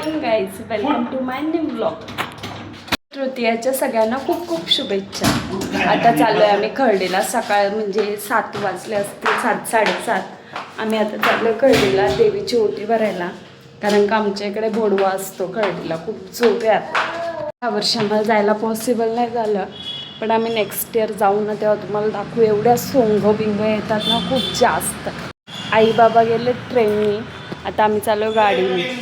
Morning guys, welcome to my new blog. तृतीयाच्या सगळ्यांना खूप खूप शुभेच्छा. आता चाललोय आम्ही खर्डीला. सकाळ म्हणजे 7 वाजले असतील, 7 साडेसात. आम्ही आता चाललोय खर्डीला देवीची ओटी भरायला, कारण का आमच्या इकडे भोडवा असतो खर्डीला. खूप जोरात. ह्या वर्षी आम्हाला जायला पॉसिबल नाही झालं, पण आम्ही नेक्स्ट इयर जाऊ ना, तेव्हा तुम्हाला दाखवू. एवढ्या सोंग बिंग येतात ना, खूप जास्त. आई बाबा गेले ट्रेननी, आता आम्ही चाललो गाडीने.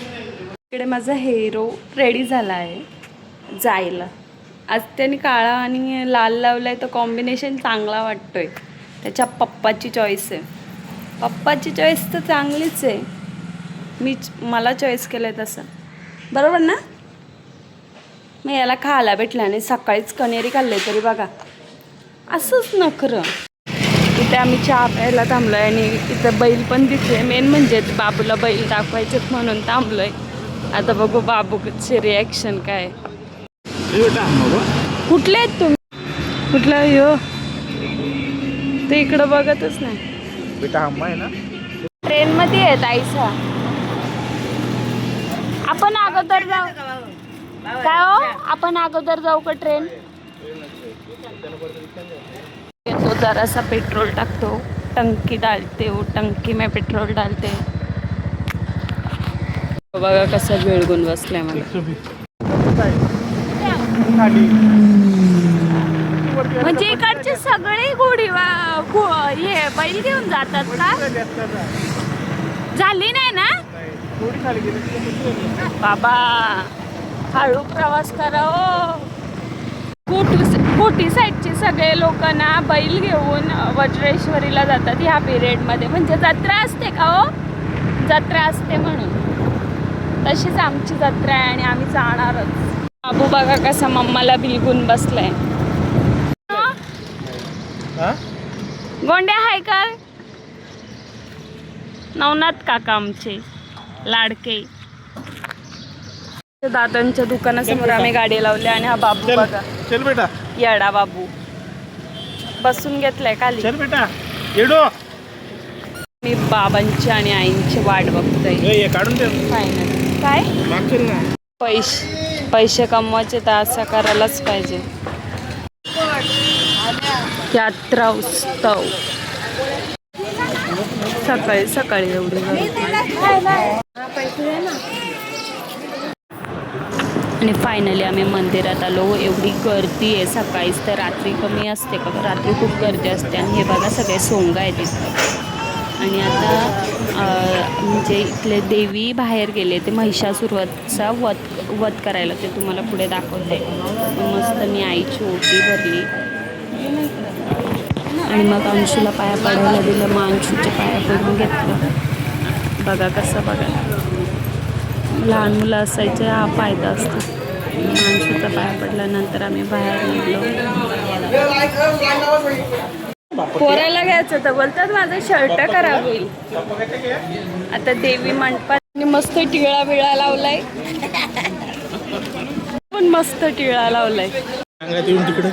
इकडे माझा हिरो रेडी झाला आहे जायला. आज त्याने काळा आणि लाल लावलाय, तर कॉम्बिनेशन चांगला वाटतोय. त्याच्या पप्पाची चॉईस आहे. पप्पाची चॉईस तर चांगलीच आहे. मला चॉईस केलं आहे तसं, बरोबर ना. मग याला खायला भेटलं आणि सकाळीच कणेरी खाल्ले तरी बघा असंच नखरं. इथे आम्ही चहा प्यायला थांबलो आहे आणि इथं बैल पण दिसले. मेन म्हणजे बाबूला बैल दाखवायचेत म्हणून थांबलोय. आता बघू बाबूची रिॲक्शन काय. कुठले आहेत तुम्ही? कुठला यो ते इकडं बघतच नाही. ट्रेन मध्ये आहेत आईसा. आपण अगोदर जाऊ काय हो? आपण अगोदर जाऊ का ट्रेन? तो जरासा पेट्रोल टाकतो. टंकी डालते हो, टंकी में पेट्रोल डालते. बघा कसा वेळगुण बसलाय मला. म्हणजे इकडचे सगळे घोडी हे बैल घेऊन जातात का? झाली नाही ना बाबा, हळू प्रवास करा हो. कोटी साईडचे सगळे लोक ना बैल घेऊन वज्रेश्वरीला जातात ह्या पिरियडमध्ये. म्हणजे जत्रा असते का हो? जत्रा असते म्हणून. तशीच आमची जत्रा आहे आणि आम्ही जाणारच. बाबू बघा कसा मम्माला बिलगून बसलाय. गोंड्या हाय का? नवनाथ काका आमचे लाडके. दादांच्या दुकानासमोर आम्ही गाडी लावली आणि हा बाबू बघा, चल बेटा, येडा बाबू बसून घेतलाय खाली. चल बेटा येडो. मी बाबांची आणि आईंची वाट बघतोय. फायनल काय पैसे कमवायचे तर असं करायलाच पाहिजे. यात्रा उत्सव सकाळी सकाळी एवढी आणि फायनली आम्ही मंदिरात आलो. एवढी गर्दी आहे. सकाळीच तर रात्री कमी असते का? रात्री खूप गर्दी असते. आणि हे बघा सगळे सोंग आहेत इथे. आणि आता म्हणजे इथले देवी बाहेर गेले. ते महिषासुरचा वध करायला. ते तुम्हाला पुढे दाखवते. मस्त मी आईची ओटी भरली आणि मग अंशूला पाया पडायला दिलं. मग अंशूच्या पाया पडून घेतलं. बघा कसं, बघा लहान मुलं असायचे हा फायदा असतो. अंशूचा पाया पडल्यानंतर आम्ही बाहेर निघलो. पोरायला घ्यायचं तर बोलतात माझं शर्ट खराब होईल. आता देवी मंडपात मस्त टिळा बिळा लावलाय. पण मस्त टिळा लावलाय. तिकडे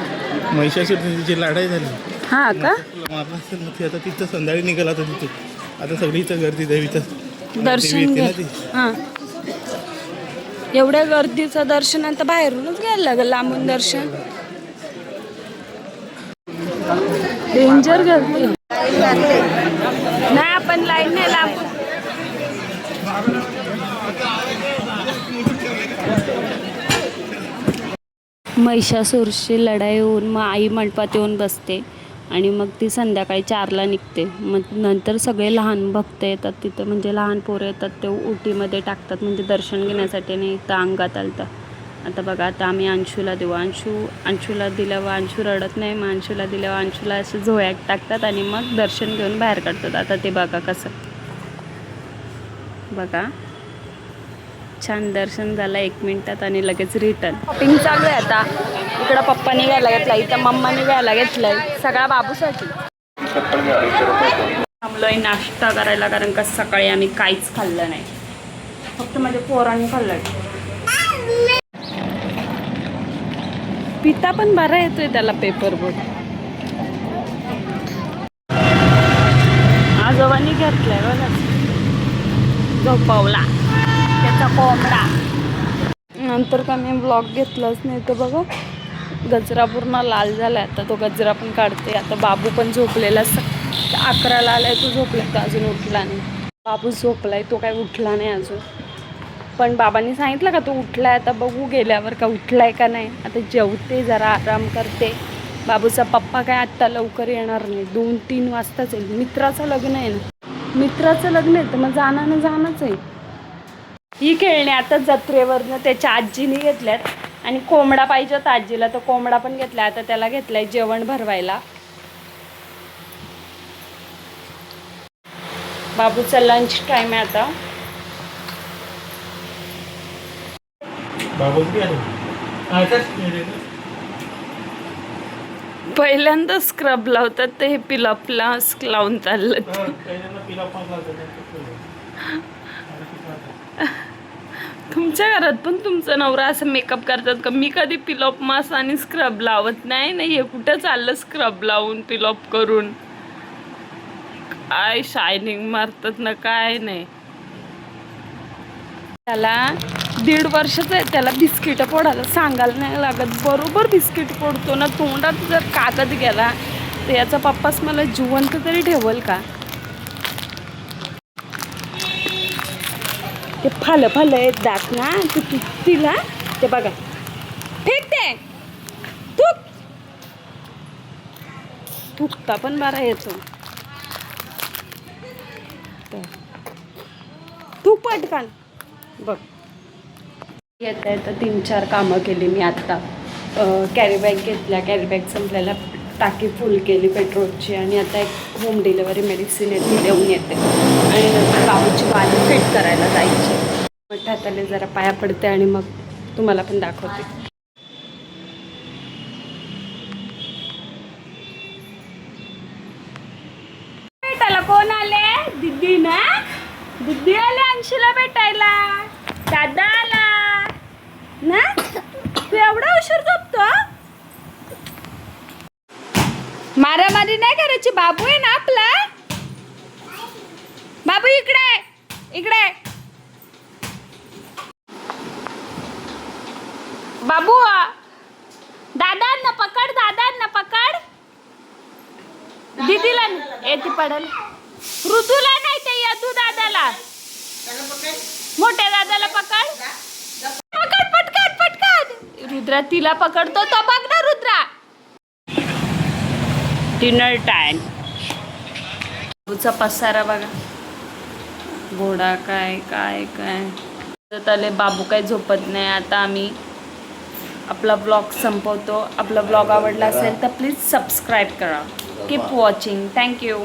महिषासुरची लढाई झाली. हा का? आता तिथं संध्याकाळी निघाला तर तिथे आता सगळीचं गर्दी देवीचं दर्शन घ्या. हा, एवढ्या गर्दीचं दर्शन आता बाहेरूनच घ्यायला लागलं. लांबून दर्शन डेंजर गर्दी नाही. आपण लाईन नाही लांबून. महिषासुरची लढाई होऊन मग आई मंडपात येऊन बसते आणि मग ती संध्याकाळी 4ला निघते. मग नंतर सगळे लहान भक्त येतात तिथं. म्हणजे लहान पोरं येतात, ते ओटीमध्ये टाकतात म्हणजे दर्शन घेण्यासाठी. आणि इथं अंगात आलतं. आता बघा, आता आम्ही अंशूला देऊ. अंशूला दिल्यावर अंशू रडत नाही. मग अंशूला दिल्यावर अंशूला असं झोळ्यात टाकतात आणि मग दर्शन घेऊन बाहेर काढतात. आता ते बघा कसं, बघा छान दर्शन झालं 1 मिनिटात आणि लगेच रिटर्न. शॉपिंग चालू आहे आता. इकडं पप्पानी घ्यायला घेतला, इथं मम्मानी घ्यायला घेतलंय. सगळा बाबूसाठी. थांबलोय नाश्ता करायला, कारण का सकाळी आम्ही काहीच खाल्लं नाही. फक्त माझ्या पोरांनी खाल्लंय. पिता पण बरा येतोय त्याला पेपर बोट. आजोबांनी घेतलाय बघा, झोपवला त्याचा कोंबडा. त्यानंतर का मी ब्लॉग घेतलाच नाही. तर बघा गजरा पूर्ण लाल झाला. आता तो गजरा पण काढते. आता बाबू पण झोपलेला 11ला आलाय, तो झोपला, तो अजून उठला नाही. बाबू झोपलाय, तो काय उठला नाही अजून. पण बाबांनी सांगितलं का तो उठलाय, आता बघू गेल्यावर का उठलाय का नाही. आता जेवते, जरा आराम करते. बाबूचा पप्पा काय आत्ता लवकर येणार नाही, 2-3 वाजताच येईल. मित्राचं लग्न आहे ना, मित्राचं लग्न आहे तर मग जाणंच आहे. ही खेळणी आता जत्रेवरनं त्याच्या आजीने घेतल्यात. आणि कोंबडा पाहिजे होता आजीला, तर कोंबडा पण घेतला. आता त्याला घेतलाय जेवण भरवायला. बाबूचा लंच टाइम आहे आता. पहिल्यांदा स्क्रब लावतात ते हे पिलअपला लावून चाललं. तुमच्या घरात पण तुमचा नवरा असं मेकअप करतात का? मी कधी पिलॉप मास्क आणि स्क्रब लावत नाही. हे कुठं चाललं स्क्रब लावून पिलॉप करून? काय शायनिंग मारतात ना, काय नाही. त्याला 1.5 वर्षाचं आहे, त्याला बिस्किट फोडायला सांगायला नाही लागत. बरोबर बिस्किट फोडतो ना. तोंडात जर कागद गेला तर याचा पप्पाच मला जिवंत तरी ठेवल का? ते फल आहेत दात ना, ते तिला ते बघा फेकते. थुकता पण बरा येतो. तू पटकन बघ. येता येता 3-4 कामं केली मी आत्ता. कॅरी बॅग घेतल्या, कॅरी बॅग संपल्याला टाकी फुल केली पेट्रोलची. आणि आता एक होम डिलेवरी मेडिसिन आहे, ती देऊन येते. आणि नंतर बाबूची वाली फिट करायला जायची. मठात आले, जरा पाया पडते आणि मग तुम्हाला पण दाखवते. भेटायला कोण आले? दिदी ना, दिदी आले अंशूला भेटायला. दादा आला ना. तू एवढा उशीर झोपतो? मारामारी नाही करायची. बाबू आहे ना आपला. बाबू इकडे बाबू. दादांना पकड. दीदीला येते पडल. ऋतूला नाही ते यदू दादाला, मोठ्या दादाला पकड. पटकन. रुद्रा तिला पकडतो तो. बघ ना रुद्रा. Dinner time. बाबूचा पसारा बघा. घोडा काय. आले बाबू काय झोपत नाही. आता आम्ही आपला ब्लॉग संपवतो. आपला ब्लॉग आवडला असेल तर प्लीज सबस्क्राईब करा. Keep watching. थँक्यू.